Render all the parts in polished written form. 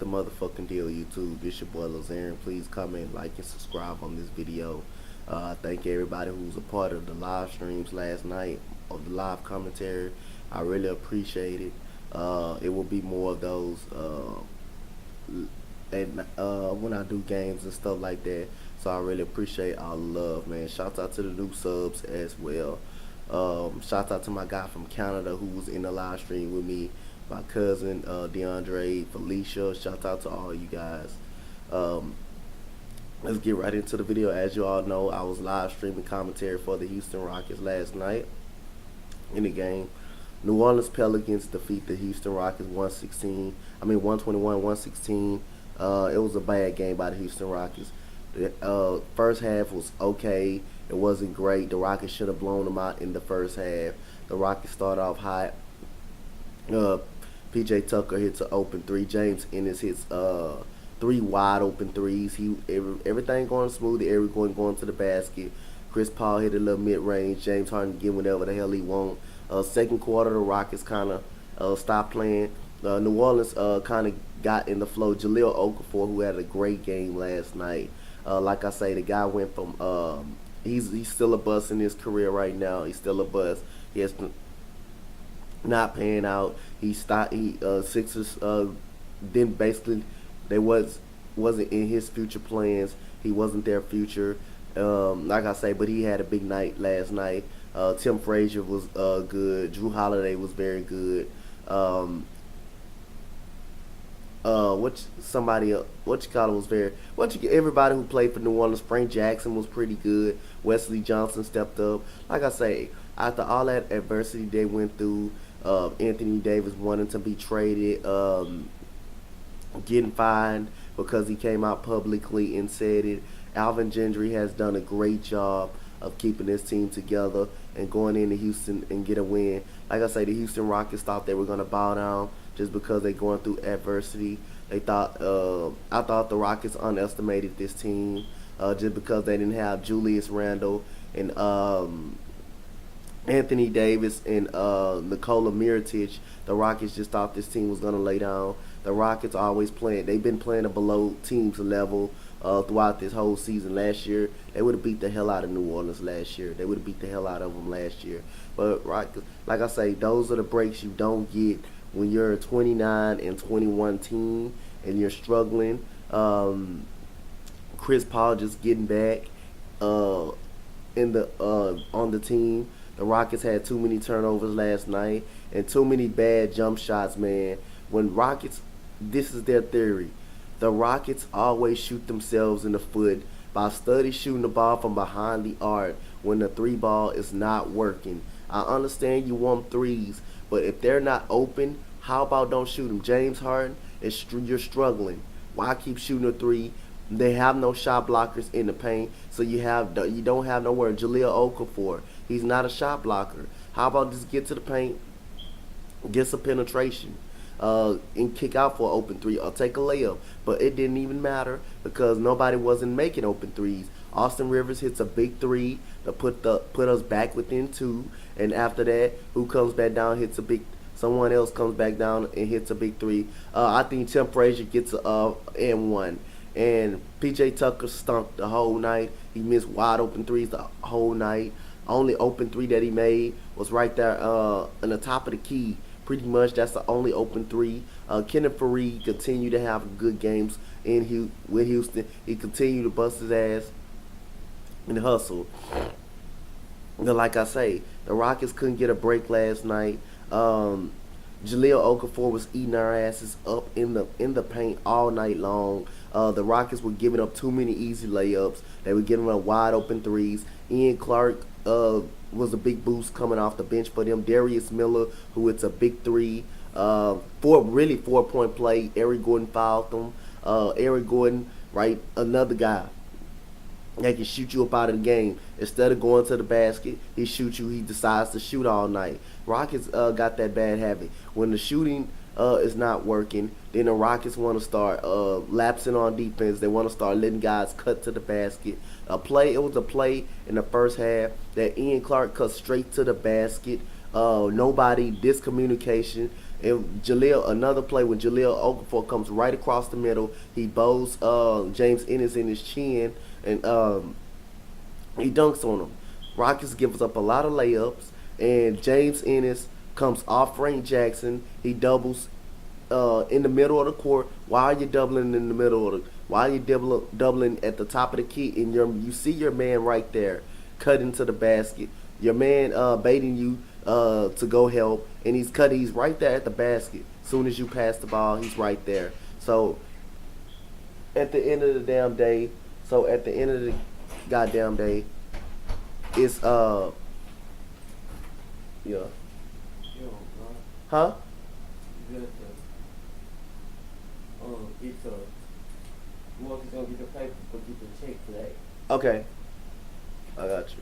the motherfucking deal, YouTube. It's your boy Lazarian. Please comment, like, and subscribe on this video. Thank everybody who was a part of the live streams last night, of the live commentary. I really appreciate it. It will be more of those when I do games and stuff like that. So I really appreciate all the love, man. Shout out to the new subs as well. Shout out to my guy from Canada who was in the live stream with me. My cousin DeAndre, Felicia. Shout out to all you guys. Let's get right into the video. As you all know, I was live streaming commentary for the Houston Rockets last night in the game. New Orleans Pelicans defeat the Houston Rockets 121-116. It was a bad game by the Houston Rockets. The first half was okay. It wasn't great. The Rockets should have blown them out in the first half. The Rockets started off hot. PJ Tucker hits an open three. James Ennis hits three wide open threes. Everything going smooth. Every going to the basket. Chris Paul hit a little mid range. James Harden get whatever the hell he want. Second quarter, the Rockets kind of stopped playing. New Orleans kind of got in the flow. Jahlil Okafor, who had a great game last night. Like I say, the guy went from he's still a bust in his career right now. He's still a bust. He has not paying out. Sixers then basically they wasn't in his future plans. He wasn't their future. Like I say, but he had a big night last night. Tim Frazier was good. Drew Holiday was very good. Everybody who played for New Orleans. Frank Jackson was pretty good. Wesley Johnson stepped up. Like I say, after all that adversity they went through, Anthony Davis wanting to be traded, getting fined because he came out publicly and said it. Alvin Gentry has done a great job of keeping this team together and going into Houston and get a win. Like I say, the Houston Rockets thought they were going to bow down just because they're going through adversity. I thought the Rockets underestimated this team just because they didn't have Julius Randle and Anthony Davis and Nikola Mirotic. The Rockets just thought this team was going to lay down. The Rockets always playing. They've been playing a below teams level throughout this whole season. Last year, they would have beat the hell out of New Orleans last year. They would have beat the hell out of them last year. But like I say, those are the breaks you don't get when you're a 29-21 team and you're struggling. Chris Paul just getting back on the team. The Rockets had too many turnovers last night and too many bad jump shots, man. This is their theory. The Rockets always shoot themselves in the foot by shooting the ball from behind the arc when the three ball is not working. I understand you want threes, but if they're not open, how about don't shoot them? James Harden, you're struggling. Why keep shooting a three? They have no shot blockers in the paint, so you don't have nowhere. Jahlil Okafor, he's not a shot blocker. How about just get to the paint, get some penetration, and kick out for an open three or take a layup? But it didn't even matter because nobody wasn't making open threes. Austin Rivers hits a big three to put us back within two, and after that, who comes back down hits a big. Someone else comes back down and hits a big three. I think Tim Frazier gets a and one. And PJ Tucker stunk the whole night. He missed wide open threes the whole night. Only open three that he made was right there on the top of the key. Pretty much that's the only open three. Kenneth Faried continued to have good games with Houston. He continued to bust his ass and hustle. But like I say, the Rockets couldn't get a break last night. Jahlil Okafor was eating our asses up in the paint all night long. The Rockets were giving up too many easy layups. They were giving up wide open threes. Ian Clark was a big boost coming off the bench for them. Darius Miller, who hits a big three. 4-point play. Eric Gordon fouled them. Eric Gordon, right, another guy that can shoot you up out of the game. Instead of going to the basket, he shoots you. He decides to shoot all night. Rockets got that bad habit. When the shooting is not working, then the Rockets want to start lapsing on defense. They want to start letting guys cut to the basket. It was a play in the first half that Ian Clark cut straight to the basket. Discommunication, And Jaleel, another play when Jaleel Okafor comes right across the middle, he bows James Ennis in his chin, and he dunks on him. Rockets gives up a lot of layups, and James Ennis comes off Frank Jackson. He doubles in the middle of the court. Why are you doubling in the middle of the? Why are you doubling at the top of the key? And you see your man right there, cut into the basket. Your man baiting you to go help, and he's cut. He's right there at the basket. Soon as you pass the ball, he's right there. So at the end of the damn day, so at the end of the goddamn day, it's yeah, Yo, huh? you got to get the Marcus gonna get the paper but get the check today. Okay, I got you.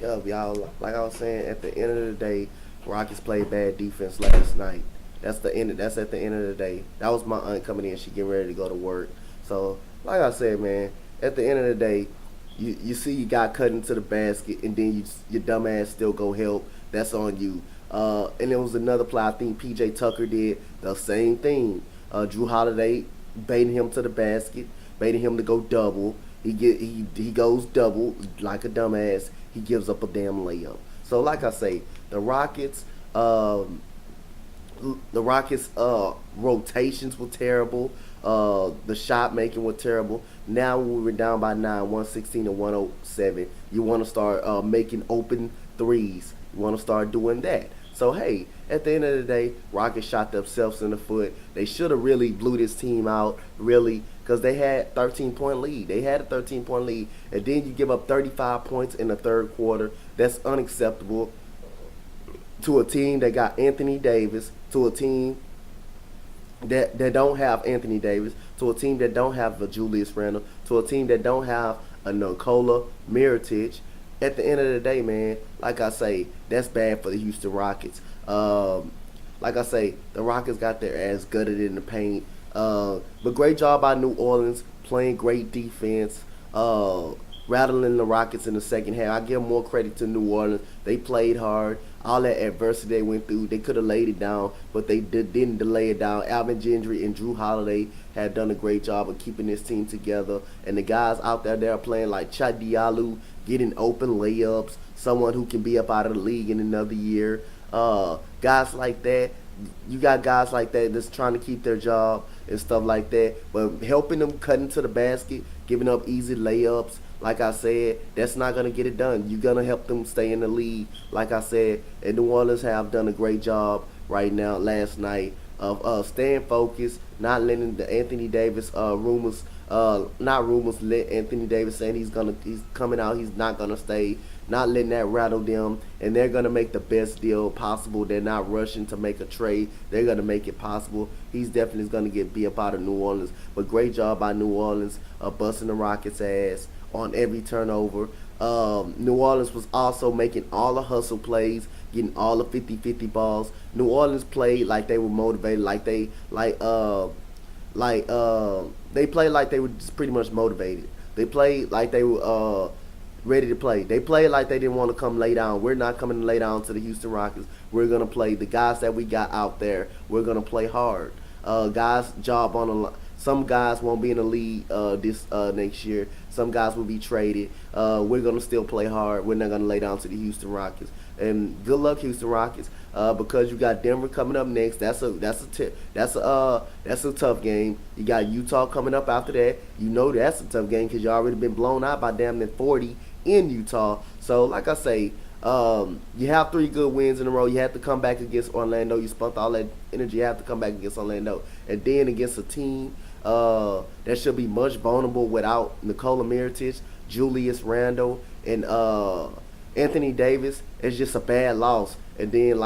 Yeah, y'all. Like I was saying, at the end of the day, Rockets played bad defense last night. That's the end. That's at the end of the day. That was my aunt coming in. She getting ready to go to work. So, like I said, man, at the end of the day, you see you got cut into the basket, and then your dumb ass still go help. That's on you. And there was another play. I think PJ Tucker did the same thing. Drew Holiday baiting him to the basket, baiting him to go double. He goes double like a dumbass. He gives up a damn layup. So like I say, the Rockets, rotations were terrible. The shot making was terrible. Now when we were down by 9, 116 to 107, you want to start making open threes. You want to start doing that. So hey, at the end of the day, Rockets shot themselves in the foot. They should have really blew this team out, really, because they had 13-point lead. They had a 13-point lead, and then you give up 35 points in the third quarter. That's unacceptable to a team that got Anthony Davis, to a team that don't have Anthony Davis, to a team that don't have a Julius Randle, to a team that don't have a Nikola Mirotic. At the end of the day, man, like I say, that's bad for the Houston Rockets. Like I say, the Rockets got their ass gutted in the paint. But great job by New Orleans, playing great defense, rattling the Rockets in the second half. I give more credit to New Orleans. They played hard. All that adversity they went through, they could have laid it down, but they didn't lay it down. Alvin Gentry and Drew Holiday had done a great job of keeping this team together. And the guys out there, they're playing like Chad Diallo, getting open layups, someone who can be up out of the league in another year. Guys like that, you got guys like that that's trying to keep their job and stuff like that, but helping them cut into the basket, giving up easy layups, like I said, that's not going to get it done. You're going to help them stay in the league, like I said, and New Orleans have done a great job right now last night of staying focused, not letting the Anthony Davis rumors, not rumors, let Anthony Davis saying he's coming out, he's not gonna stay, not letting that rattle them, and they're gonna make the best deal possible. They're not rushing to make a trade. They're gonna make it possible. He's definitely gonna be up out of New Orleans. But great job by New Orleans, busting the Rockets' ass on every turnover. New Orleans was also making all the hustle plays, getting all the 50-50 balls. New Orleans played like they were motivated, they played like they were just pretty much motivated. They played like they were ready to play. They played like they didn't want to come lay down. We're not coming to lay down to the Houston Rockets. We're gonna play the guys that we got out there. We're gonna play hard. Guys, job on the line. Some guys won't be in the league this next year. Some guys will be traded. We're gonna still play hard. We're not gonna lay down to the Houston Rockets. And good luck, Houston Rockets, because you got Denver coming up next. That's a tough game. You got Utah coming up after that. You know that's a tough game because you already been blown out by damn near 40 in Utah. So like I say, you have 3 good wins in a row. You have to come back against Orlando. You spent all that energy. You have to come back against Orlando, and then against a team that should be much vulnerable without Nikola Mirotic, Julius Randle, and Anthony Davis. It's just a bad loss. And then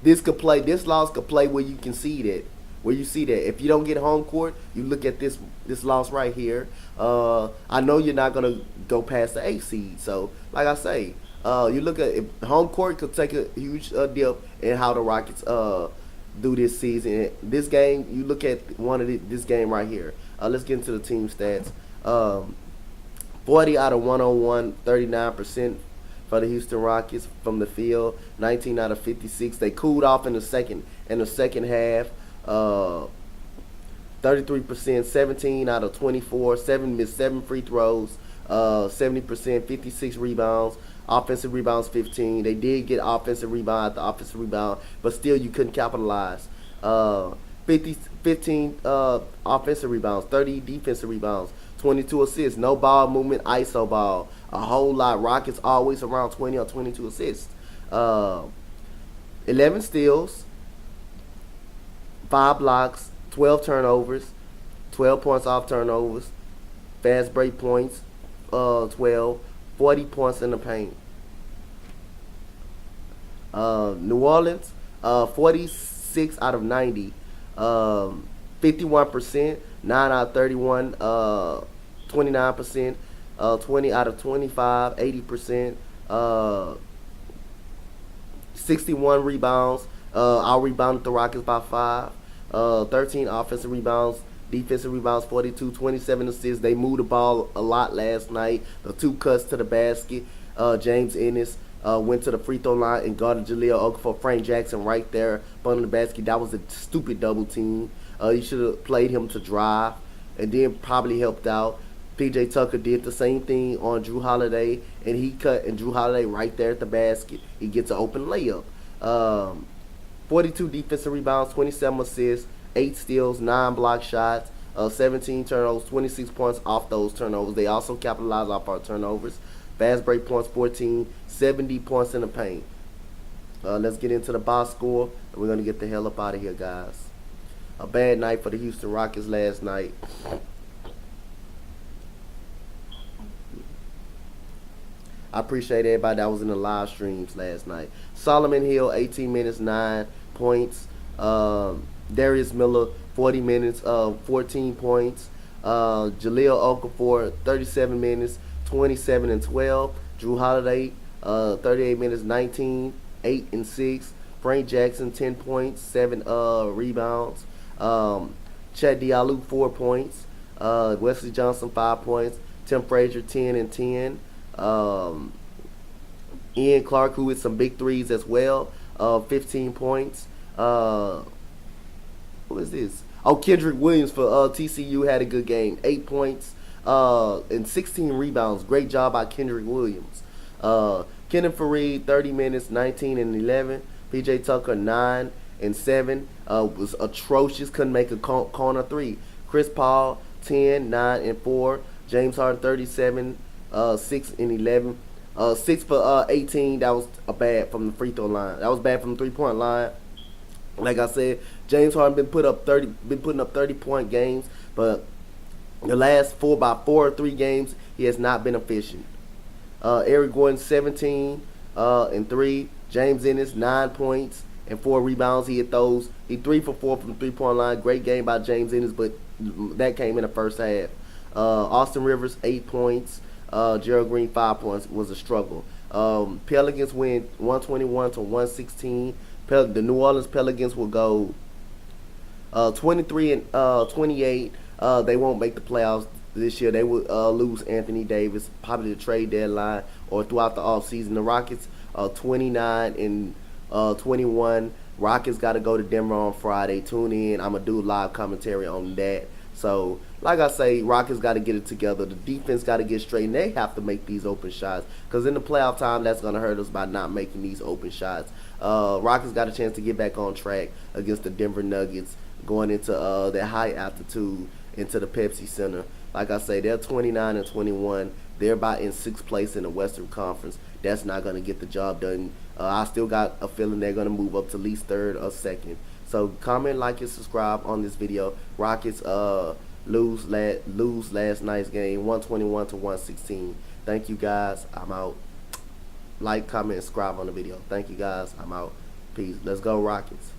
this loss could play where you can see that. Where you see that if you don't get home court, you look at this loss right here. I know you're not gonna go past the 8 seed. So like I say, you look at if home court could take a huge dip in how the Rockets do this season. This game, you look at this game right here. Let's get into the team stats. 40 out of 101, 39% for the Houston Rockets from the field. 19 out of 56. They cooled off in the second half. 33%, 17 out of 24, missed 7 free throws, 70%, 56 rebounds, offensive rebounds 15. They did get offensive rebound after offensive rebound, but still you couldn't capitalize. 15 offensive rebounds, 30 defensive rebounds, 22 assists, no ball movement, ISO ball, a whole lot. Rockets always around 20 or 22 assists. 11 steals, 5 blocks, 12 turnovers, 12 points off turnovers, fast break points, 12, 40 points in the paint. New Orleans, 46 out of 90, 51%, 9 out of 31, 29%, 20 out of 25, 80%, 61 rebounds. I rebounded the Rockets by 5. 13 offensive rebounds, defensive rebounds 42, 27 assists. They moved the ball a lot last night. The 2 cuts to the basket. James Ennis went to the free throw line and guarded Jahlil Okafor. Frank Jackson right there under the basket. That was a stupid double team. You should have played him to drive and then probably helped out. PJ Tucker did the same thing on Drew Holiday, and he cut and Drew Holiday right there at the basket. He gets an open layup. 42 defensive rebounds, 27 assists, 8 steals, 9 block shots, 17 turnovers, 26 points off those turnovers. They also capitalized off our turnovers. Fast break points 14, 70 points in the paint. Let's get into the box score, and we're going to get the hell up out of here, guys. A bad night for the Houston Rockets last night. I appreciate everybody that was in the live streams last night. Solomon Hill, 18 minutes, 9 points. Darius Miller, 40 minutes, 14 points. Jahlil Okafor, 37 minutes, 27 and 12. Drew Holiday, 38 minutes, 19, 8 and 6. Frank Jackson, 10 points, 7 rebounds. Chet Diallo, 4 points. Wesley Johnson, 5 points. Tim Frazier, 10 and 10. Ian Clark, who with some big threes as well, 15 points. Who is this? Oh, Kendrick Williams for TCU had a good game, 8 points and 16 rebounds. Great job by Kendrick Williams. Kenneth Faried, 30 minutes, 19 and 11. PJ Tucker, 9 and 7. Was atrocious, couldn't make a corner 3. Chris Paul, 10, 9 and 4. James Harden, 37, 6 and 11. 6 for 18. That was bad from the free throw line. That was bad from the 3-point line. Like I said, James Harden been putting up 30-point games, but the last 4 or 3 games he has not been efficient. Eric Gordon, 17 and 3. James Ennis, 9 points and 4 rebounds. He hit those. He 3 for 4 from the 3-point line. Great game by James Ennis, but that came in the first half. Austin Rivers, 8 points. Gerald Green, 5 points. Was a struggle. Pelicans win 121 to 116. The New Orleans Pelicans will go 23 and 28. They won't make the playoffs this year. They will lose Anthony Davis, probably the trade deadline or throughout the offseason. The Rockets 29 and 21. Rockets got to go to Denver on Friday. Tune in. I'm going to do live commentary on that. So, like I say, Rockets got to get it together. The defense got to get straight, and they have to make these open shots. Because in the playoff time, that's going to hurt us by not making these open shots. Rockets got a chance to get back on track against the Denver Nuggets going into their high altitude into the Pepsi Center. Like I say, they're 29 and 21. They're about in 6th place in the Western Conference. That's not going to get the job done. I still got a feeling they're going to move up to at least 3rd or 2nd. So comment, like, and subscribe on this video. Rockets lose last night's game, 121 to 116. Thank you guys. I'm out. Like, comment, and subscribe on the video. Thank you guys. I'm out. Peace. Let's go Rockets.